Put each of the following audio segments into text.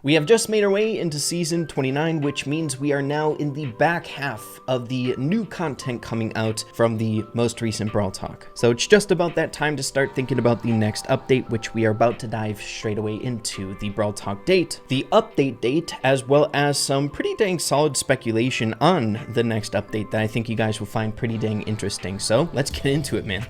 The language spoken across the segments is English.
We have just made our way into Season 29, which means we are now in the back half of the new content coming out from the most recent Brawl Talk. So it's just about that time to start thinking about the next update, which we are about to dive straight away into: the Brawl Talk date, the update date, as well as some pretty dang solid speculation on the next update that I think you guys will find pretty dang interesting. So let's get into it, man.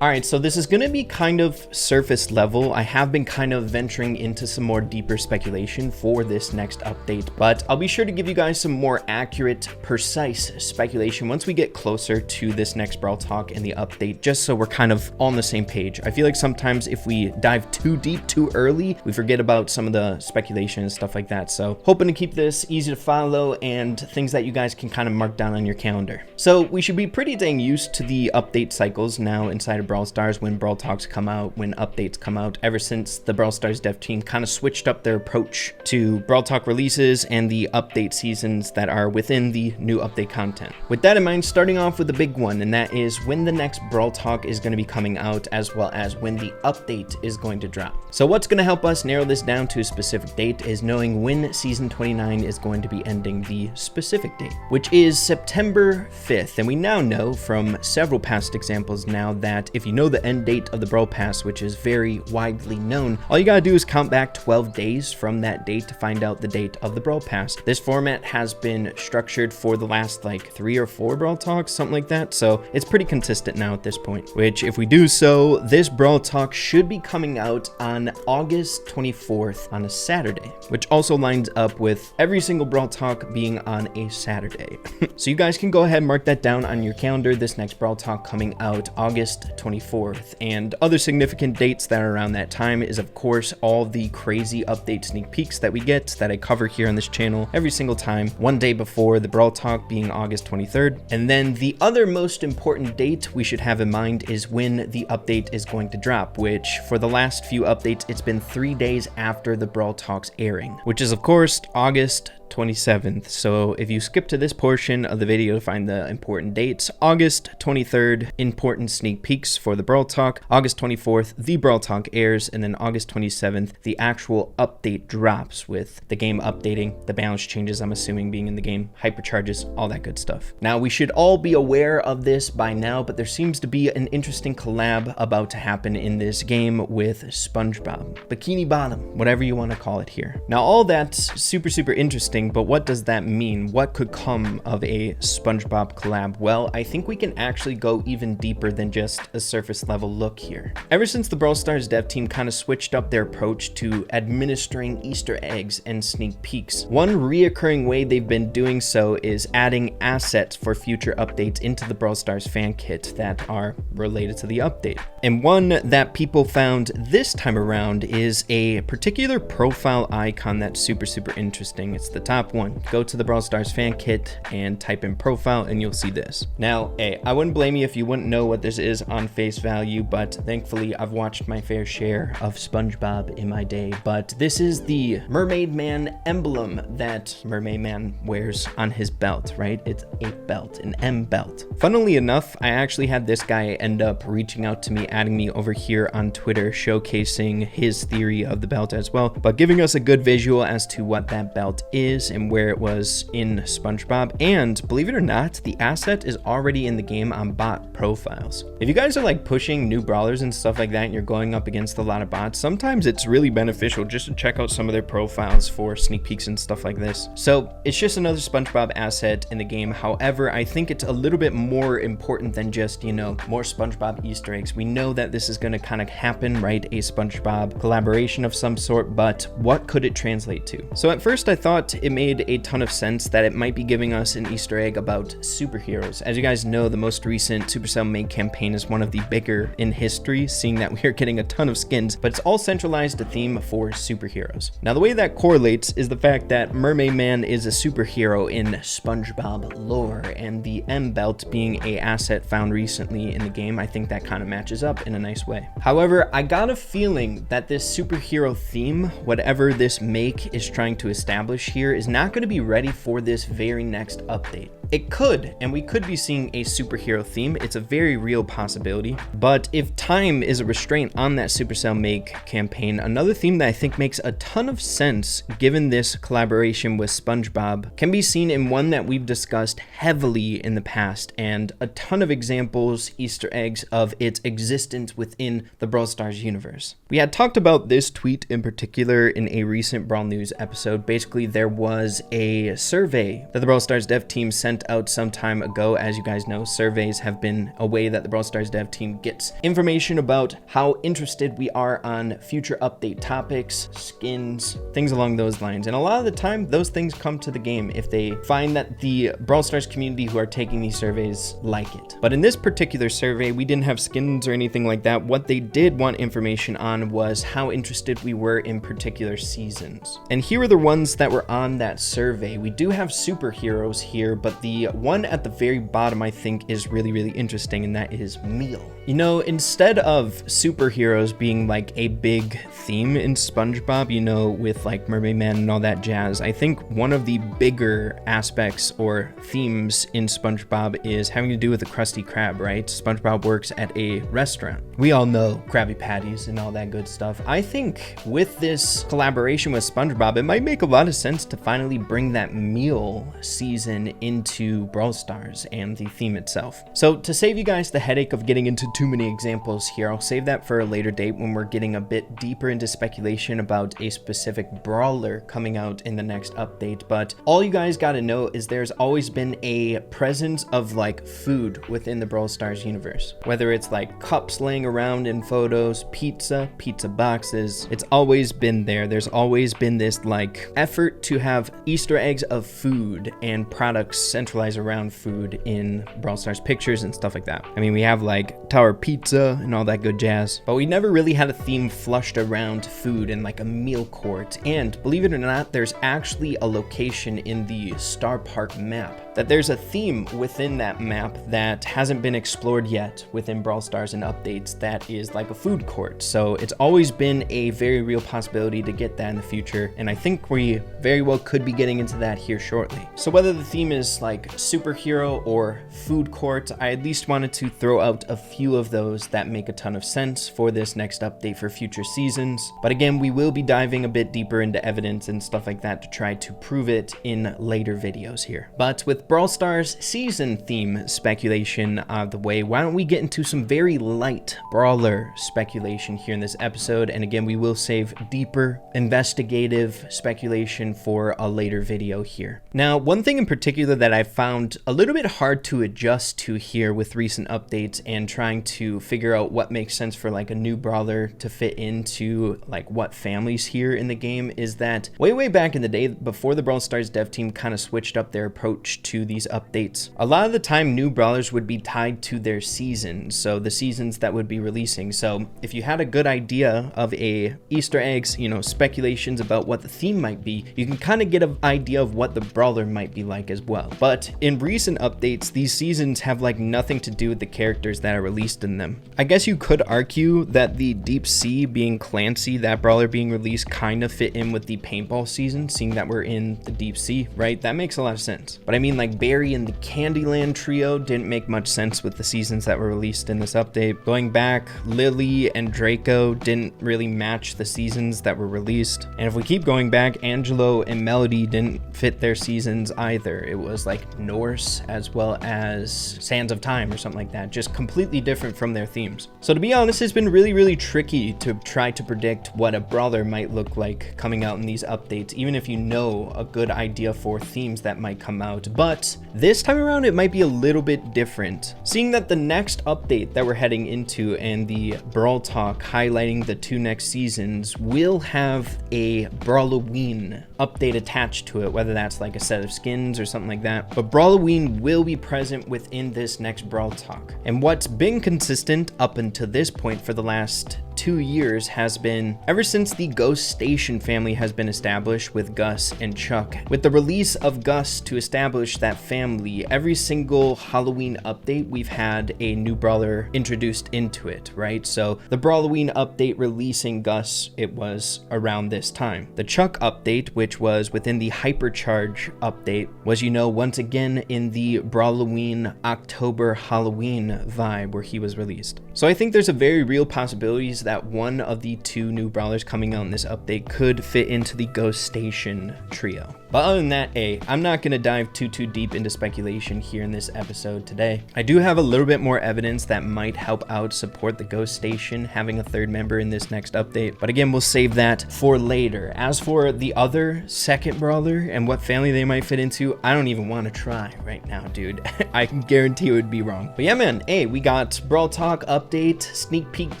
Alright, so this is going to be kind of surface level. I have been kind of venturing into some more deeper speculation for this next update, but I'll be sure to give you guys some more accurate, precise speculation once we get closer to this next Brawl Talk and the update, just so we're kind of on the same page. I feel like sometimes if we dive too deep too early, we forget about some of the speculation and stuff like that. So hoping to keep this easy to follow and things that you guys can kind of mark down on your calendar. So we should be pretty dang used to the update cycles now inside of Brawl Stars, when Brawl Talks come out, when updates come out, ever since the Brawl Stars dev team kind of switched up their approach to Brawl Talk releases and the update seasons that are within the new update content. With that in mind, starting off with the big one, and that is when the next Brawl Talk is going to be coming out, as well as when the update is going to drop. So what's going to help us narrow this down to a specific date is knowing when Season 29 is going to be ending the specific date, which is September 5th. And we now know from several past examples now that if you know the end date of the Brawl Pass, which is very widely known, all you gotta do is count back 12 days from that date to find out the date of the Brawl Pass. This format has been structured for the last like 3 or 4 Brawl Talks, something like that, so it's pretty consistent now at this point, which if we do so, this Brawl Talk should be coming out on August 24th on a Saturday, which also lines up with every single Brawl Talk being on a Saturday. So you guys can go ahead and mark that down on your calendar. This next Brawl Talk coming out August 24th. And other significant dates that are around that time is, of course, all the crazy update sneak peeks that we get that I cover here on this channel every single time, one day before the Brawl Talk being August 23rd. And then the other most important date we should have in mind is when the update is going to drop, which for the last few updates, it's been 3 days after the Brawl Talk's airing, which is, of course, August 27th. So if you skip to this portion of the video to find the important dates, August 23rd, important sneak peeks for the Brawl Talk, August 24th, the Brawl Talk airs, and then August 27th, the actual update drops with the game updating, the balance changes, I'm assuming, being in the game, hypercharges, all that good stuff. Now, we should all be aware of this by now, but there seems to be an interesting collab about to happen in this game with SpongeBob, Bikini Bottom, whatever you want to call it here. Now, all that's super interesting, but what does that mean? What could come of a SpongeBob collab? Well, I think we can actually go even deeper than just a surface level look here. Ever since the Brawl Stars dev team kind of switched up their approach to administering Easter eggs and sneak peeks, one reoccurring way they've been doing so is adding assets for future updates into the Brawl Stars fan kit that are related to the update. And one that people found this time around is a particular profile icon that's super interesting. It's the top one. Go to the Brawl Stars fan kit and type in profile and you'll see this. Now, hey, I wouldn't blame you if you wouldn't know what this is on face value, but thankfully I've watched my fair share of SpongeBob in my day. But this is the Mermaid Man emblem that Mermaid Man wears on his belt, right? It's a belt, an M belt. Funnily enough, I actually had this guy end up reaching out to me, adding me over here on Twitter, showcasing his theory of the belt as well, but giving us a good visual as to what that belt is and where it was in SpongeBob. And believe it or not, the asset is already in the game on bot profiles. If you guys are like pushing new brawlers and stuff like that and you're going up against a lot of bots, sometimes it's really beneficial just to check out some of their profiles for sneak peeks and stuff like this. So it's just another SpongeBob asset in the game. However, I think it's a little bit more important than just, you know, more SpongeBob Easter eggs. We know that this is going to kind of happen, right? A SpongeBob collaboration of some sort, but what could it translate to? So at first I thought it made a ton of sense that it might be giving us an Easter egg about superheroes. As you guys know, the most recent Supercell Made campaign is one of the bigger in history, seeing that we are getting a ton of skins, but it's all centralized to theme for superheroes. Now, the way that correlates is the fact that Mermaid Man is a superhero in SpongeBob lore, and the M belt being a asset found recently in the game, I think that kind of matches up in a nice way. However, I got a feeling that this superhero theme, whatever this make is trying to establish here, is not going to be ready for this very next update. it could, and we could be seeing a superhero theme. It's a very real possibility. But if time is a restraint on that Supercell Make campaign, another theme that I think makes a ton of sense given this collaboration with SpongeBob can be seen in one that we've discussed heavily in the past, and a ton of examples, Easter eggs of its existence within the Brawl Stars universe. We had talked about this tweet in particular in a recent Brawl News episode. Basically, there was a survey that the Brawl Stars dev team sent out some time ago. As you guys know, surveys have been a way that the Brawl Stars dev team gets information about how interested we are on future update topics, skins, things along those lines. And a lot of the time, those things come to the game if they find that the Brawl Stars community who are taking these surveys like it. But in this particular survey, we didn't have skins or anything like that. What they did want information on was how interested we were in particular seasons. And here are the ones that were on that survey. We do have superheroes here, but the one at the very bottom I think is really, really interesting, and that is meal. You know, instead of superheroes being like a big theme in SpongeBob, you know, with like Mermaid Man and all that jazz, I think one of the bigger aspects or themes in SpongeBob is having to do with the Krusty Krab, right? SpongeBob works at a restaurant. We all know Krabby Patties and all that good stuff. I think with this collaboration with SpongeBob, it might make a lot of sense to finally bring that meal season into Brawl Stars and the theme itself. So to save you guys the headache of getting into too many examples here, I'll save that for a later date when we're getting a bit deeper into speculation about a specific brawler coming out in the next update. But all you guys got to know is there's always been a presence of like food within the Brawl Stars universe, whether it's like cups laying around in photos, pizza boxes. It's always been there. There's always been this like effort to have Easter eggs of food and products centralized around food in Brawl Stars pictures and stuff like that. I mean, we have like Tower Pizza and all that good jazz, but we never really had a theme flushed around food and like a meal court. And believe it or not, there's actually a location in the Star Park map that there's a theme within that map that hasn't been explored yet within Brawl Stars and updates that is like a food court. So it's always been a very real possibility to get that in the future, and I think we very well could be getting into that here shortly. So whether the theme is like superhero or food court, I at least wanted to throw out a few of those that make a ton of sense for this next update for future seasons. But again, we will be diving a bit deeper into evidence and stuff like that to try to prove it in later videos here. But with Brawl Stars season theme speculation out of the way, why don't we get into some very light brawler speculation here in this episode. And again, we will save deeper investigative speculation for a later video here. Now, one thing in particular that I found a little bit hard to adjust to here with recent updates and trying to figure out what makes sense for like a new brawler to fit into like what families here in the game is that way back in the day, before the Brawl Stars dev team kind of switched up their approach to these updates, a lot of the time new brawlers would be tied to their seasons, so the seasons that would be releasing. So if you had a good idea of a Easter eggs, you know, speculations about what the theme might be, you can kind of get an idea of what the brawler might be like as well. But in recent updates, these seasons have like nothing to do with the characters that are released in them. I guess you could argue that the Deep Sea being Clancy, that brawler being released, kind of fit in with the paintball season, seeing that we're in the Deep Sea, right? That makes a lot of sense. But I mean, like Barry and the Candyland trio didn't make much sense with the seasons that were released in this update. Going back, Lily and Draco didn't really match the seasons that were released. And if we keep going back, Angelo and Melody didn't fit their seasons either. It was like Norse as well as Sands of Time or something like that, just completely different from their themes. So to be honest, it's been really tricky to try to predict what a brawler might look like coming out in these updates, even if you know a good idea for themes that might come out. But this time around, it might be a little bit different, seeing that the next update that we're heading into and the Brawl Talk highlighting the 2 next seasons will have a Brawloween update attached to it, whether that's like a set of skins or something like that. But Brawloween will be present within this next Brawl Talk. And what's been consistent up until this point for the last 2 years has been ever since the Ghost Station family has been established with Gus and Chuck. With the release of Gus to establish that family, every single Halloween update we've had a new brawler introduced into it, right? So the Brawloween update releasing Gus, it was around this time. The Chuck update, which was within the Hypercharge update, was, you know, once again in the Brawloween October Halloween vibe where he was released. So I think there's a very real possibilities that one of the 2 new brawlers coming out in this update could fit into the Ghost Station trio. But other than that, I'm not going to dive too deep into speculation here in this episode today. I do have a little bit more evidence that might help out support the Ghost Station having a 3rd member in this next update. But again, we'll save that for later. As for the other 2nd brawler and what family they might fit into, I don't even want to try right now, dude. I can guarantee it would be wrong. But yeah, man, we got Brawl Talk update, sneak peek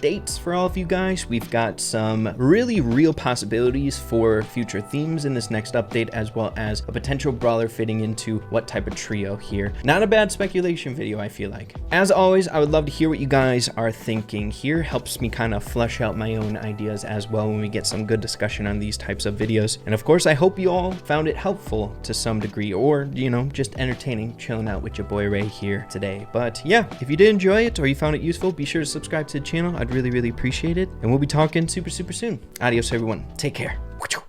dates for all of you guys. We've got some really real possibilities for future themes in this next update, as well as a potential brawler fitting into what type of trio here. Not a bad speculation video, I feel like. As always, I would love to hear what you guys are thinking here. Helps me kind of flesh out my own ideas as well when we get some good discussion on these types of videos. And of course, I hope you all found it helpful to some degree, or, you know, just entertaining, chilling out with your boy Ray here today. But yeah, if you did enjoy it or you found it useful, be sure to subscribe to the channel. I'd really appreciate it. And we'll be talking super soon. Adios, everyone. Take care.